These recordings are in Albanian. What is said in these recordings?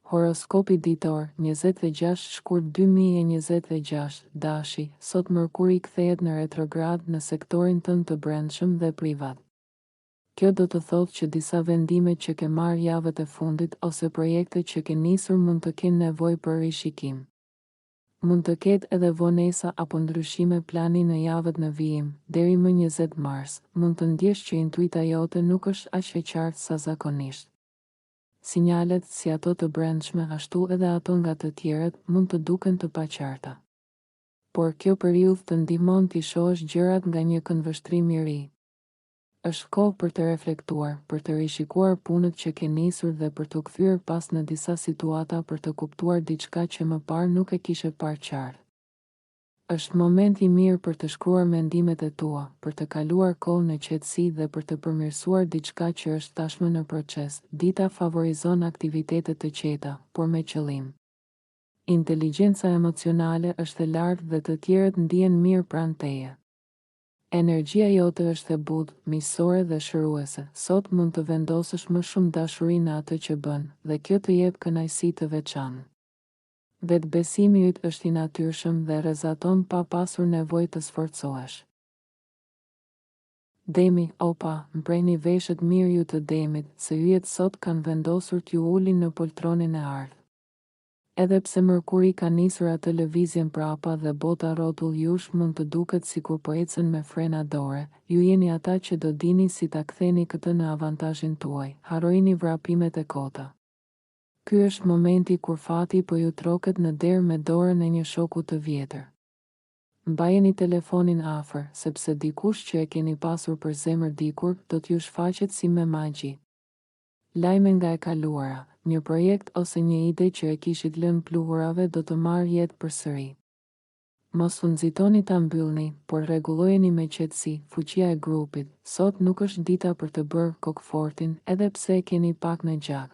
Horoskopi ditor, 26 shkurt 2026, dashi, sot Mërkuri kthehet në retrograd në sektorin tënd të brendshëm dhe privat. Kjo do të thotë që disa vendime që ke marrë javët e fundit ose projekte që ke nisur mund të kenë nevojë për rishikim. Mund të ketë edhe vonesa apo ndryshime plani në javët në vijim, deri më 20 mars, mund të ndjesh që intuita jote nuk është aq e qartë sa zakonisht. Sinjalet, si ato të brendshme ashtu edhe ato nga të tjerët, mund të duken të paqarta. Por kjo periudhë të ndihmon t'i shohësh gjërat nga një këndvështrim i ri. Është kohë për të reflektuar, për të rishikuar punët që ke nisur dhe për të kthyer pas në disa situata për të kuptuar diçka që më parë nuk e kishe parë qartë. Është moment i mirë për të shkruar mendimet e tua, për të kaluar kohë në qetësi dhe për të përmirësuar diçka që është tashmë në proces. Dita favorizon aktivitetet të qeta, por me qëllim. Inteligjenca emocionale është e lartë dhe të tjerët ndihen mirë pranë teje. Energjia jote është e butë, miqësore dhe shëruese. Sot mund të vendosësh më shumë dashuri në atë që bën, dhe kjo të jep kënaqësi të veçantë. Vetbesimi yt është i natyrshëm dhe rrezaton pa pasur nevojë të sforcohesh. Demi, opa, mpreni veshët mirë ju të demit, se yjet sot kanë vendosur t'ju ulin në poltronin e ardhë. Edhe pse Mërkuri ka nisur atë lëvizjen prapa dhe bota rrotull jush mund të duket sikur po ecën me frena dore, ju jeni ata që do dini si ta ktheni këtë në avantazhin tuaj. Harrojini vrapimet e kota. Ky është momenti kur fati po ju troket në derë me dorën e një shoku të vjetër. Mbajeni telefonin afër, sepse dikush që e keni pasur për zemër dikur, do t'ju shfaqet si me magji. Lajme nga e kaluara, një projekt ose një ide që e kishit lënë pluhurave do të marrë jetë përsëri. Mos u nxitoni ta mbyllni, por rregullojeni me qetësi. Fuqia e grupit. Sot nuk është dita për të bërë kokfortin, edhe pse e keni pak në gjak.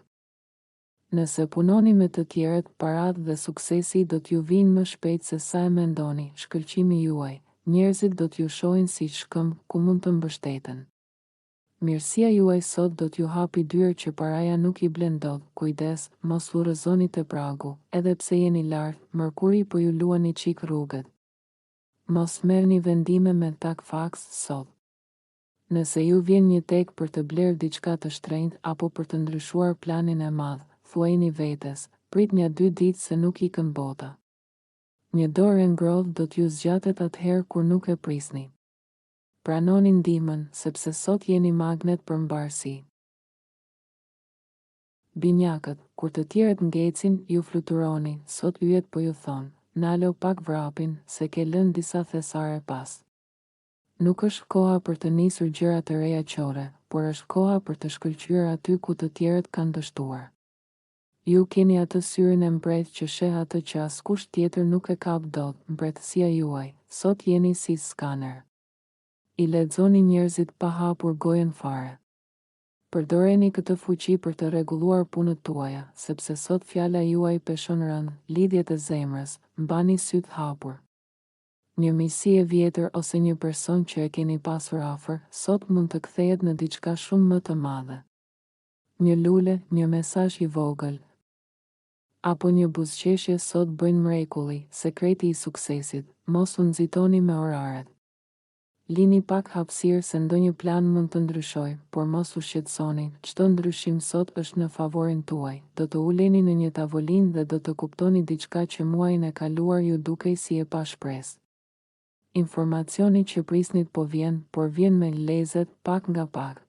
Nëse punoni me të tjerët, paratë dhe suksesi do t'ju vinë më shpejt se sa e mendoni. Shkëlqimi juaj, njerëzit do t'ju shohin si shkëmb ku mund të mbështeten. Mirësia juaj sot do t'ju hapi dyrë që paraja nuk i blen dot. Kujdes, mos u rrëzoni te pragu, edhe pse jeni lart, Mërkuri po ju luan një çik rrugët. Mos merrni vendime me tak faks sot. Nëse ju vjen një tek për të blerë diçka të shtrenjtë apo për të ndryshuar planin e madh, thuajini vetes, prit një 2 ditë se nuk ikën bota. Një dorë e ngrohtë do t'ju zgjatet atëherë kur nuk e prisni. Pranoni ndihmën, sepse sot jeni magnet për mbarësi. Binjakët, kur të tjerët ngecin, ju fluturoni, sot yjet po ju thonë, nalo pak vrapin, se ke lënë disa thesare pas. Nuk është koha për të nisur gjëra të reja qore, por është koha për të shkëlqyer aty ku të tjerët kanë dështuar. Ju keni atë syrin e mbret që sheh atë që askush tjetër nuk e kap dot, mbretësia juaj, sot jeni si skaner. I lexoni njerëzit pa hapur gojen fare. Përdoreni këtë fuqi për të rregulluar punët tuaja, sepse sot fjala juaj peshon rënd, lidhjet e zemrës, mbani syt hapur. Një miqësi e vjetër ose një person që e keni pasur afër, sot mund të kthehet në diçka shumë më të madhe. Një lule, një mesazh i vogël, apo një buzëqeshje sot bëjnë mrekulli. Sekreti i suksesit, mos u nxitoni me oraret. Lini pak hapësirë se ndonjë plan mund të ndryshojë, por mos u shqetësoni, çdo ndryshim sot është në favorin tuaj. Do të uleni në një tavolinë dhe do të kuptoni diçka që muajin e kaluar ju dukej si e pashpresë. Informacioni që prisnit po vjen, por vjen me lezet, pak nga pak.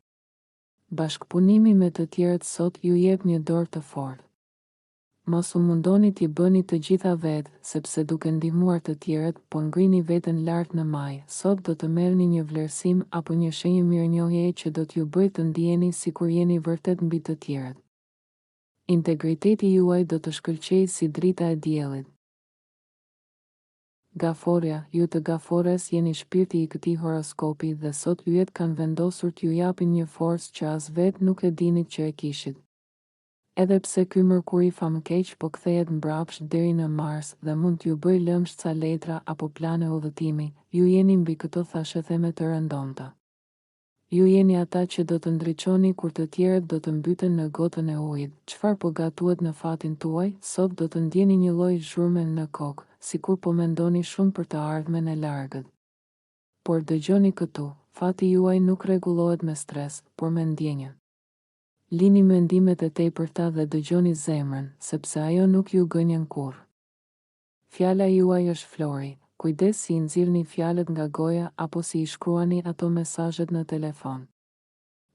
Bashkëpunimi me të tjerët sot ju jep një dorë të fortë. Mos u mundoni t'i bëni të gjitha vetë, sepse duke ndihmuar të tjerët, po ngrini veten lart në maj. Sot do të merrni një vlerësim apo një shenjë mirënjohjeje që do t'ju bëjë të ndiheni sikur jeni vërtet mbi të tjerët. Integriteti juaj do të shkëlqejë si drita e diellit. Gaforja, ju të gafores jeni shpirti i këtij horoskopi dhe sot yjet kanë vendosur t'ju japin një forcë që as vetë nuk e dinit që e kishit. Edhe pse ky Mërkuri famkeq po kthehet mbrapsht deri në Mars dhe mund t'ju bëj lëmsh ca letra apo plane udhëtimi, ju jeni mbi këto thashëtheme të rëndomta. Ju jeni ata që do të ndriçoni kur të tjerët do të mbyten në gotën e ujit. Çfarë po gatuhet në fatin tuaj? Sot do të ndjeni një lloj zhurme në kokë, sikur po mendoni shumë për të ardhmen e largët. Por dëgjoni këtu, fati juaj nuk rregullohet me stres, por me ndjenjë. Lini mendimet e tepërta dhe dëgjoni zemrën, sepse ajo nuk ju gënjen kurrë. Fjala juaj është flori. Kujdes si I nxirrni fjalët nga goja apo si I shkruani ato mesazhet në telefon.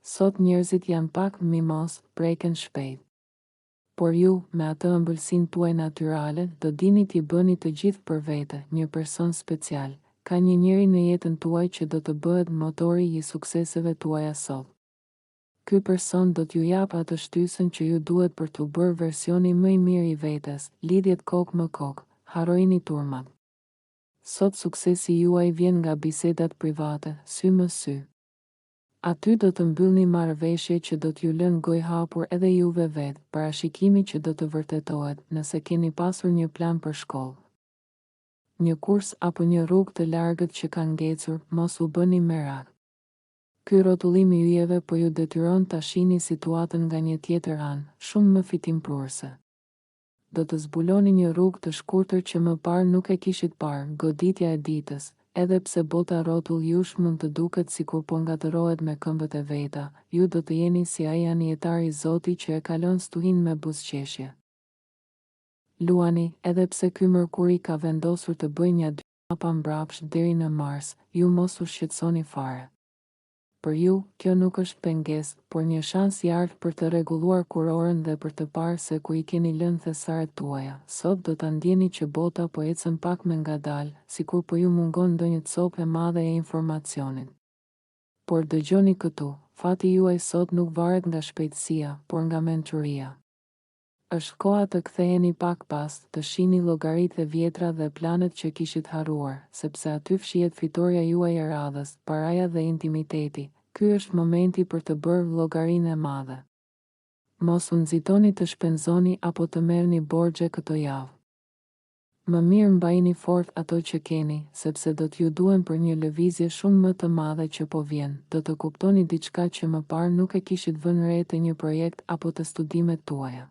Sot njerëzit janë pak mimos, preken shpejt. Por ju, me atë ëmbëlsinë tuaj natyrale, do dini t'i bëni të gjithë për vete, një person special. Ka një njeri në jetën tuaj që do të bëhet motori I sukseseve tuaja sot. Ky person do t'ju jap atë shtysën që ju duhet për t'u bërë versioni më I mirë I vetes, lidhjet kokë më kokë, harrojini turmat. Sot suksesi juaj vjen nga bisedat private, sy më sy. Aty do të mbyllni marrëveshje që do t'ju lënë gojë hapur edhe juve vetë, parashikimi që do të vërtetohet nëse keni pasur një plan për shkollë. Një kurs apo një rrugë të largët që ka ngecur, mos u bëni merak. Ky rrotullim I yjeve po ju detyron ta shihni situatën nga një tjetër anë, shumë më fitimprurse. Do të zbuloni një rrugë të shkurtër që më parë nuk e kishit parë, goditja e ditës, edhe pse bota rrotull jush mund të duket sikur po ngatërohet me këmbët e veta, ju do të jeni si ai anjetar I Zotit që e kalon stuhin me buzëqeshje. Luani, edhe pse ky Mërkuri ka vendosur të bëjë një dy hapa mbrapsht deri në Mars, ju mos u shqetësoni fare. Për ju, kjo nuk është pengesë, por një shans I artë për të rregulluar kurorën dhe për të parë se ku I keni lënë thesaret tuaja. Sot do ta ndjeni që bota po ecën pak me ngadalë, sikur po ju mungon ndonjë copë e madhe e informacionit. Por dëgjoni këtu, fati juaj sot nuk varet nga shpejtësia, por nga mençuria. Është koha të ktheheni pak pas, të shihni llogaritë e vjetra dhe planet që kishit harruar, sepse aty fshihet fitoria juaj e radhës, paraja dhe intimiteti. Ky është momenti për të bërë llogarinë e madhe. Mos u nxitoni të shpenzoni apo të merrni borxhe këto javë. Më mirë mbajini fort ato që keni, sepse do t'ju duhen për një lëvizje shumë më të madhe që po vjen. Do të kuptoni diçka që më parë nuk e kishit vënë re te një projekt apo të studimet tuaja.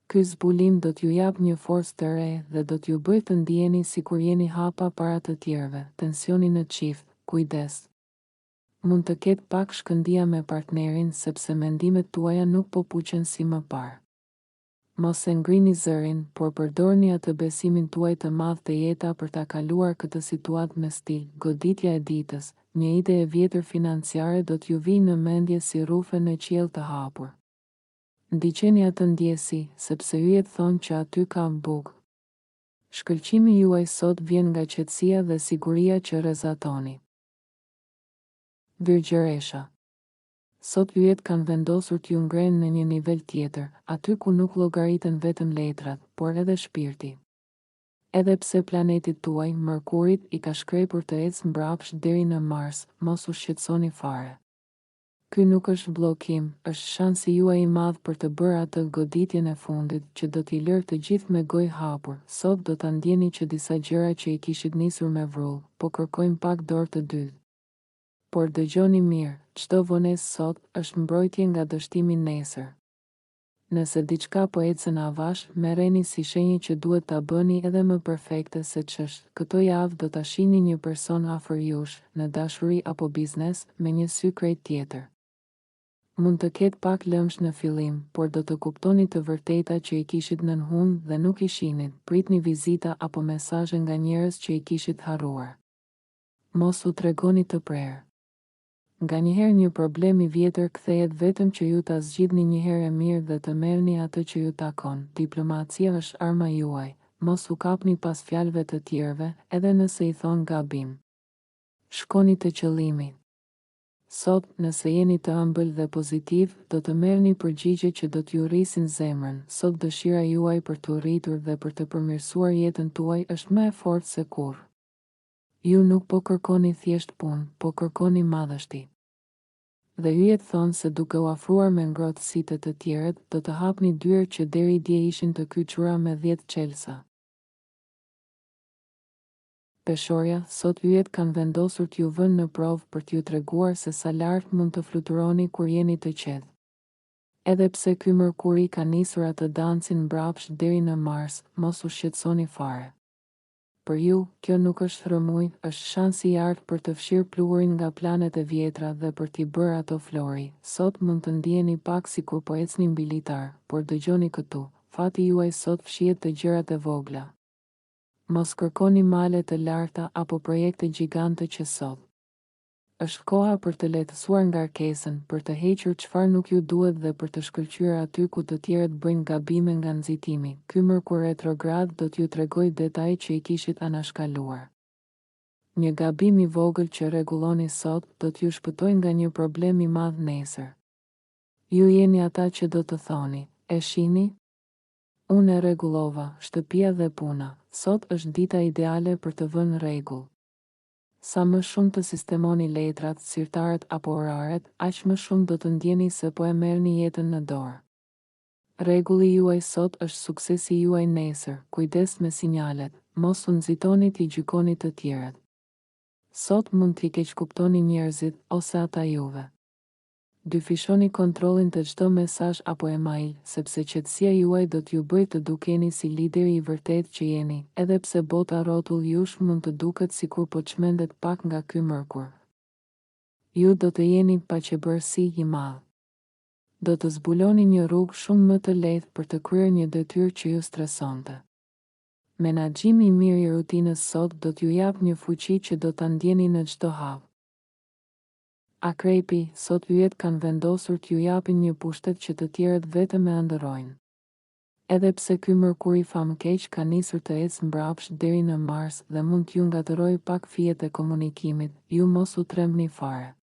Ky zbulim do t'ju jap një forcë të re dhe do t'ju bëjë të ndiheni sikur jeni hapa para të tjerëve. Tensioni në çift, kujdes. Mund të ketë pak shkëndija me partnerin sepse mendimet tuaja nuk po puqen si më parë. Mos e ngrini zërin, por përdorni atë besimin tuaj të madh te jeta për ta kaluar këtë situatë me stil. Goditja e ditës, një ide e vjetër financiare do t'ju vijë në mendje si rrufe në qiell të hapur. Ndiqeni atë ndjesi, sepse yjet thonë që aty ka bukë. Shkëlqimi juaj sot vjen nga qetësia dhe siguria që rrezatoni. Virgjëresha. Sot yjet kanë vendosur t'ju ngrenë në një nivel tjetër, aty ku nuk llogariten vetëm letrat, por edhe shpirti. Edhe pse planetit tuaj, Mërkurit, I ka shkrepur të ecë mbrapsht deri në Mars, mos u shqetësoni fare. Ky nuk është bllokim, është shansi juaj I madh për të bërë atë goditjen e fundit që do t'i lërë të gjithë me gojë hapur. Sot do ta ndjeni që disa gjëra që I kishit nisur me vrull, po kërkojnë pak dorë të dytë. Por dëgjoni mirë, çdo vonesë sot është mbrojtje nga dështimi nesër. Nëse diçka po ecën avash, merreni si shenjë që duhet ta bëni edhe më perfekte se ç'është. Këto javë do ta shihni një person afër jush, në dashuri apo biznes, me një sy krejt tjetër. Mund të ketë pak lëmsh në fillim, por do të kuptoni të vërteta që I kishit nënhund dhe nuk I shinit. Pritni vizita apo mesazhe nga njerëz që I kishit harruar. Mos u tregoni të prerë. Nganjëherë një problem I vjetër kthehet vetëm që ju ta zgjidhni një herë e mirë dhe të merrni atë që ju takon. Diplomacia është arma juaj. Mos u kapni pas fjalëve të tjerëve, edhe nëse I thon gabim. Shkoni te qëllimi. Sot, nëse jeni të ëmbël dhe pozitiv, do të merrni përgjigje që do t'ju rrisin zemrën. Sot dëshira juaj për të rritur dhe për të përmirësuar jetën tuaj është më e fortë se kurrë. Ju nuk po kërkoni thjesht punë, po kërkoni madhështi. Dhe yjet thonë se duke u afruar me ngrohtësi të tjerët, do të hapni dyert që deri dje ishin të kyçura me 10 çelësa. Peshorja, sot yjet kanë vendosur t'ju vënë në provë për t'ju treguar se sa lart mund të fluturoni kur jeni të qetë. Edhe pse ky Mërkuri ka nisur atë dancin mbrapsht deri në Mars, mos u shqetësoni fare. Për ju, kjo nuk është rrëmuj, është shansi i artë për të fshirë pluhurin nga planet e vjetra dhe për t'i bërë ato flori. Sot mund të ndjeni pak sikur po ecni mbi litar, por dëgjoni këtu, fati juaj sot fshihet të gjërat e vogla. Mos kërkoni male të larta apo projekte gjigante që sot. Është koha për të lehtësuar ngarkesën, për të hequr çfarë nuk ju duhet dhe për të shkëlqyer aty ku të tjerët bëjnë gabime nga nxitimi. Ky Mërkur retrograd do t'ju tregoj detajet që i kishit anashkaluar. Një gabim i vogël që rregulloni sot do t'ju shpëtojë nga një problem i madh nesër. Ju jeni ata që do të thoni, e shihni? Unë e rregullova, shtëpia dhe puna. Sot është dita ideale për të vënë rregull. Sa më shumë të sistemoni letrat, sirtarët apo oraret, aq më shumë do të ndjeni se po e merrni jetën në dorë. Rregulli juaj sot është suksesi juaj nesër. Kujdes me sinjalet, mos u nxitoni t'i gjykoni të tjerët. Sot mund t'i keqkuptoni njerëzit ose ata juve. Dyfishoni kontrollin të çdo mesazh apo email, sepse qetësia juaj do t'ju bëjë të dukeni si lideri i vërtet që jeni, edhe pse bota rrotull jush mund të duket sikur po çmendet pak nga ky Mërkur. Ju do të jeni paqebërsi i madh. Do të zbuloni një rrugë shumë më të lehtë për të kryer një detyrë që ju stresonte. Menaxhimi i mirë i rutinës sot do t'ju jap një fuqi që do ta ndjeni në çdo hap. Akrepi, sot yjet kanë vendosur t'ju japin një pushtet që të tjerët vetëm e ëndërrojnë. Edhe pse ky Mërkur i famkeq ka nisur të ecë mbrapsht deri në Mars dhe mund t'ju ngatërojë pak fijet e komunikimit, ju mos u trembni fare.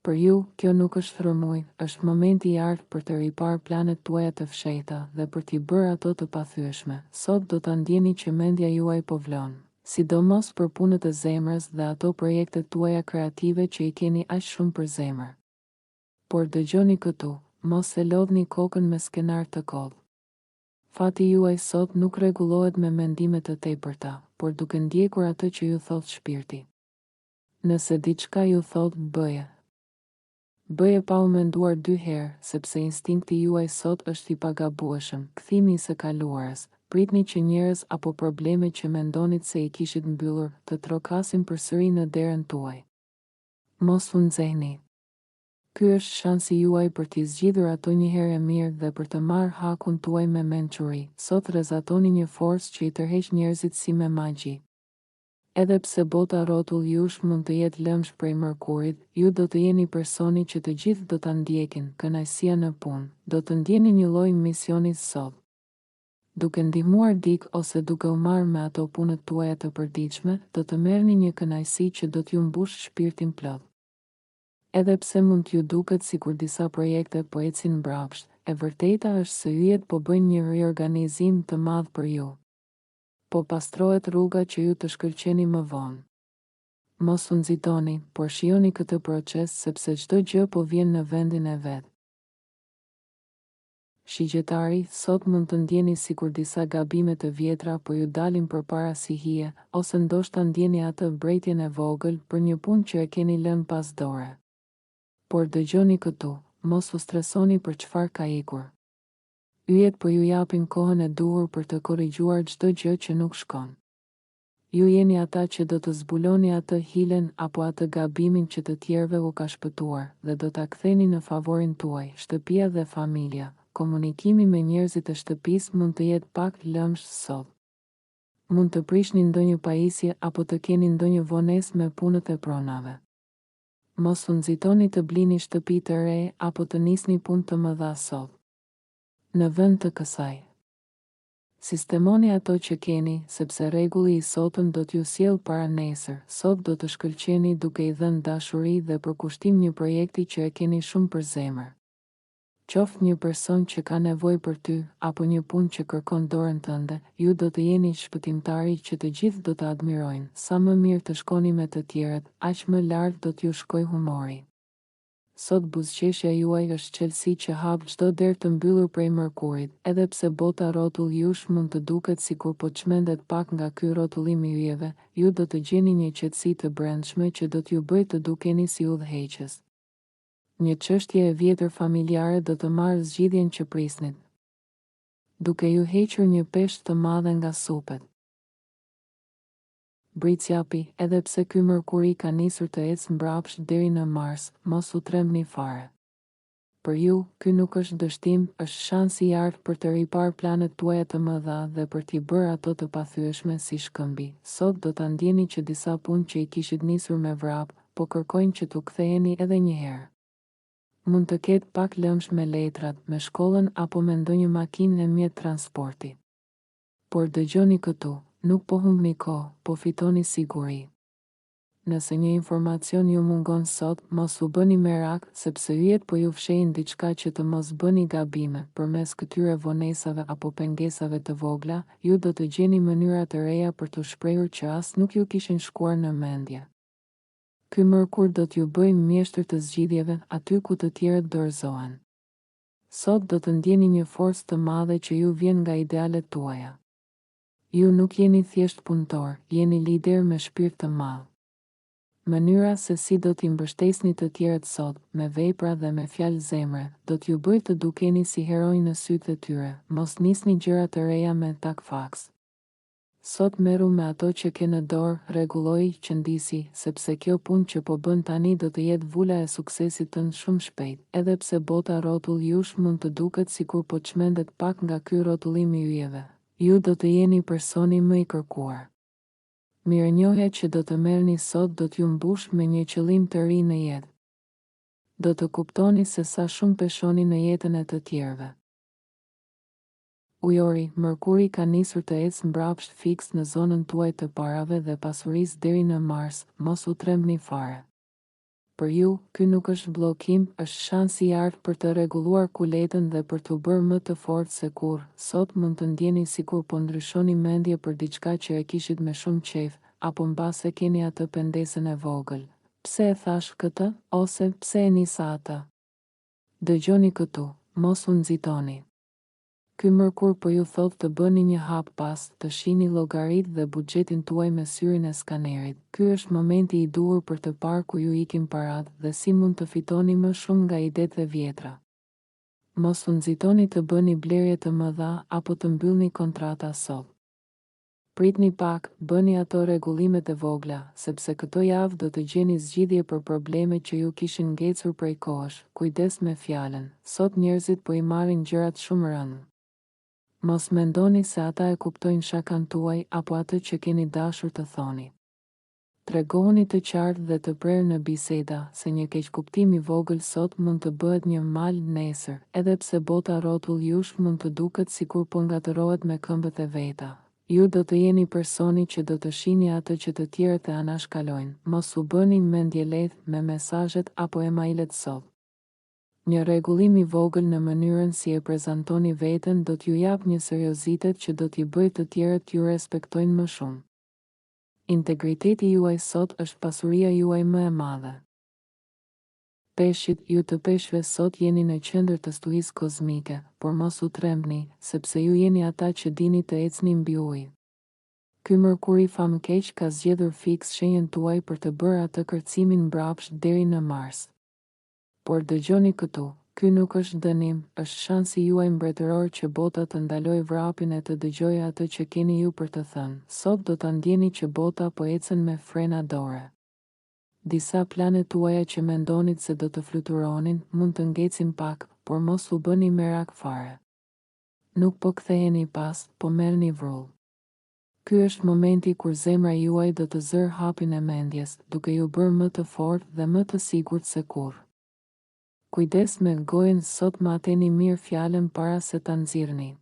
Për ju, kjo nuk është frymëj, është momenti i artë për të riparë planet tuaja të fshehta dhe për t'i bërë ato të pathyeshme. Sot do ta ndjeni që mendja juaj po vlon, sidomos për punët e zemrës dhe ato projektet tuaja kreative që i keni aq shumë për zemër. Por dëgjoni këtu, mos e lodhni kokën me skenar të kodh. Fati juaj sot nuk rregullohet me mendime të tepërta, por duke ndjekur atë që ju thot shpirti. Nëse diçka ju thot bëje. Bëje pa u menduar 2 herë, sepse instinkti juaj sot është i pagabueshëm. Kthimi i së kaluarës. Pritni që njerëz apo probleme që mendonit se i kishit mbyllur të trokasin përsëri në derën tuaj. Mos u nxehni. Ky është shansi juaj për t'i zgjidhur ato një herë e mirë dhe për të marrë hakun tuaj me mençuri. Sot rrezatoni një forcë që i tërheq njerëzit si me magji. Edhe pse bota rrotull jush mund të jetë lëmsh prej Mërkurit, ju do të jeni personi që të gjithë do ta ndjekin, kënaqësia në punë. Do të ndjeni një lloj misioni sot. Duke ndihmuar dik ose duke u marrë me ato punët tuaja të përditshme, do të merrni një kënaqësi që do t'ju mbush shpirtin plot. Edhe pse mund t'ju duket sikur disa projekte po ecin mbrapsht, e vërteta është se yjet po bëjnë një riorganizim të madh për ju. Po pastrohet rruga që ju të shkëlqeni më vonë. Mos u nxitoni, por shijoni këtë proces sepse çdo gjë po vjen në vendin e vet. Shigjetari, sot mund të ndjeni sikur disa gabime të vjetra po ju dalin përpara si hije, ose ndoshta ndjeni atë brejtjen e vogël për një punë që e keni lënë pas dore. Por dëgjoni këtu, mos u stresoni për çfarë ka ikur. Yjet po ju japin kohën e duhur për të korrigjuar çdo gjë që nuk shkon. Ju jeni ata që do të zbuloni atë hilen apo atë gabimin që të tjerëve u ka shpëtuar dhe do ta ktheni në favorin tuaj. Shtëpia dhe familja. Komunikimi me njerëzit e shtëpisë mund të jetë pak lëmsh sot. Mund të prishni ndonjë pajisje apo të keni ndonjë vonesë me punët e pronave. Mos u nxitoni të blini shtëpi të re apo të nisni punë të mëdha sot. Në vend të kësaj, sistemoni ato që keni, sepse rregulli i sotëm do t'ju sjellë para nesër. Sot do të shkëlqeni duke i dhënë dashuri dhe përkushtim një projekti që e keni shumë për zemër. Qoftë një person që ka nevojë për ty, apo një punë që kërkon dorën tënde, ju do të jeni shpëtimtari që të gjithë do të admirojnë. Sa më mirë të shkoni me të tjerët, aq më lart do t'ju shkojë humori. sot buzëqeshja juaj është qelësi që hap çdo derë të mbyllur prej mërkurit, edhe pse bota rrotull jush mund të duket sikur po çmendet pak nga ky rrotullim i yjeve, ju do të gjeni një qetësi të brendshme që do t'ju bëjë të dukeni si udhëheqës. Një çështje e vjetër familjare do të marrë zgjidhjen që prisnin, duke ju hequr një peshë të madhe nga supet. Britsjapi, edhe pse ky mërkuri ka nisur të ecë mbrapsht deri në Mars, mos u trembni fare. Për ju, ky nuk është dështim, është shansi i artë për të riparë planet tuaja të mëdha dhe për t'i bërë ato të pathyeshme si shkëmbi. Sot do ta ndjeni që disa punë që i kishit nisur me vrap, po kërkojnë që t'u ktheheni edhe një herë. Mund të ketë pak lëmsh me letrat, me shkollën apo me ndonjë makinë e mjet transporti. Por dëgjoni këtu, nuk po humbni kohë, po fitoni siguri. Nëse një informacion ju mungon sot, mos u bëni merak, sepse yjet po ju fshehin diçka që të mos bëni gabime. Përmes këtyre vonesave apo pengesave të vogla, ju do të gjeni mënyra të reja për të shprehur që as nuk ju kishin shkuar në mendje. Ky mërkur do t'ju bëjë mjeshtër të zgjidhjeve aty ku të tjerët dorëzohen. Sot do të ndjeni një forcë të madhe që ju vjen nga idealet tuaja. Ju nuk jeni thjesht punëtor, jeni lider me shpirt të madh. Mënyra se si do t'i mbështesni të tjerët sot, me vepra dhe me fjalë zemre, do t'ju bëjë të dukeni si heroj në sytë e tyre, mos nisni gjëra të reja me tak faks. Sot merru me ato që ke në dorë, rregulloj, qëndisi, sepse kjo punë që po bën tani do të jetë vula e suksesit tënd shumë shpejt, edhe pse bota rrotull jush mund të duket sikur po çmendet pak nga ky rrotullim i yjeve. Ju do të jeni personi më i kërkuar. Mirënjohja që do të merrni sot do t'ju mbush me një qëllim të ri në jetë. Do të kuptoni se sa shumë peshoni në jetën e të tjerëve. Ujori, mërkuri ka nisur të ecë mbrapsht fiks në zonën tuaj të parave dhe pasurisë deri në Mars, mos u trembni fare. Për ju, ky nuk është bllokim, është shansi i artë për të rregulluar kuletën dhe për t'u bërë më të fortë se kurrë. Sot mund të ndjeni sikur po ndryshoni mendje për diçka që e kishit me shumë qejf, apo mbase keni atë pendesën e vogël. Pse e thash këtë, ose pse e nisa atë? Dëgjoni këtu, mos u nxitoni. Ky mërkur po ju thot të bëni një hap pas, të shihni llogaritë dhe buxhetin tuaj me syrin e skanerit. Ky është momenti i duhur për të parë ku ju ikin parat dhe si mund të fitoni më shumë nga idetë e vjetra. Mos u nxitoni të bëni blerje të mëdha apo të mbyllni kontrata sot. Pritni pak, bëni ato rregullimet e vogla, sepse këto javë do të gjeni zgjidhje për problemet që ju kishin ngecur prej kohësh. Kujdes me fjalën, sot njerëzit po i marrin gjërat shumë rënd. Mos mendoni se ata e kuptojnë shakan tuaj apo atë që keni dashur të thoni. Tregohuni të qartë dhe të prerë në biseda, se një keqkuptim i vogël sot mund të bëhet një mal nesër, edhe pse bota rrotull jush mund të duket sikur po ngatërohet me këmbët e veta. Ju do të jeni personi që do të shihni atë që të tjerët e anashkalojnë. Mos u bëni mendje lehtë me mesazhet apo emailet sot. Një rregullim i vogël në mënyrën si e prezantoni veten do t'ju jap një seriozitet që do t'i bëjë të tjerët t'ju respektojnë më shumë. Integriteti juaj sot është pasuria juaj më e madhe. Peshqit, ju të peshqve sot jeni në qendër të stuhisë kozmike, por mos u trembni, sepse ju jeni ata që dini të ecni mbi ujë. Ky mërkuri famkeq ka zgjedhur fiks shenjën tuaj për të bërë atë kërcimin mbrapsht deri në Mars. Por dëgjoni këtu, ky nuk është dënim, është shansi juaj mbretëror që bota të ndaloj vrapin e të dëgjojë atë që keni ju për të thënë. Sot do ta ndjeni që bota po ecën me frena dore. Disa planet tuaja që mendonit se do të fluturonin, mund të ngecin pak, por mos u bëni merak fare. Nuk po ktheheni pas, po merrni vrull. Ky është momenti kur zemra juaj do të zër hapin e mendjes, duke ju bërë më të fortë dhe më të sigurt se kurrë. Kujdes me gojën sot, mateni mirë fjalën para se ta nxirrni.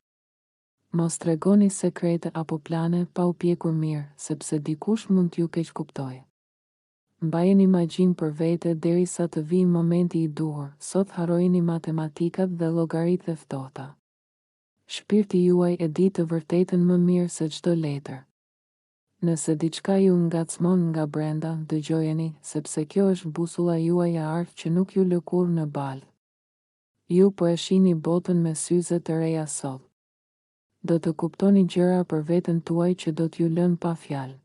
Mos tregoni sekrete apo plane pa u pjekur mirë, sepse dikush mund t'ju keq kuptojë. Mbajeni magjin për vete derisa të vijë momenti i duhur. Sot harrojini matematikat dhe llogaritë e ftohta. Shpirti juaj e di të vërtetën më mirë se çdo letër. Nëse diçka ju ngacmon nga brenda, dëgjojeni, sepse kjo është busulla juaj e artë që nuk ju lë kurrë në balë. Ju po e shihni botën me syze të reja sot. Do të kuptoni gjëra për veten tuaj që do t'ju lënë pa fjalë.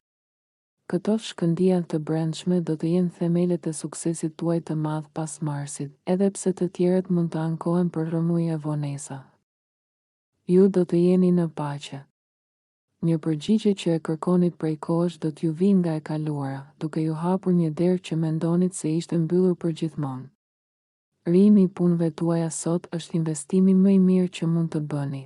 Këto shkëndija të brendshme do të jenë themelet e suksesit tuaj të madh pas Marsit, edhe pse të tjerët mund të ankohen për rrëmuj e vonesa. Ju do të jeni në paqe. Një përgjigje që e kërkonit prej kohësh do t'ju vinë nga e kaluara, duke ju hapur një derë që mendonit se ishte mbyllur për gjithmonë. Rrimi i punëve tuaja sot është investimi më i mirë që mund të bëni.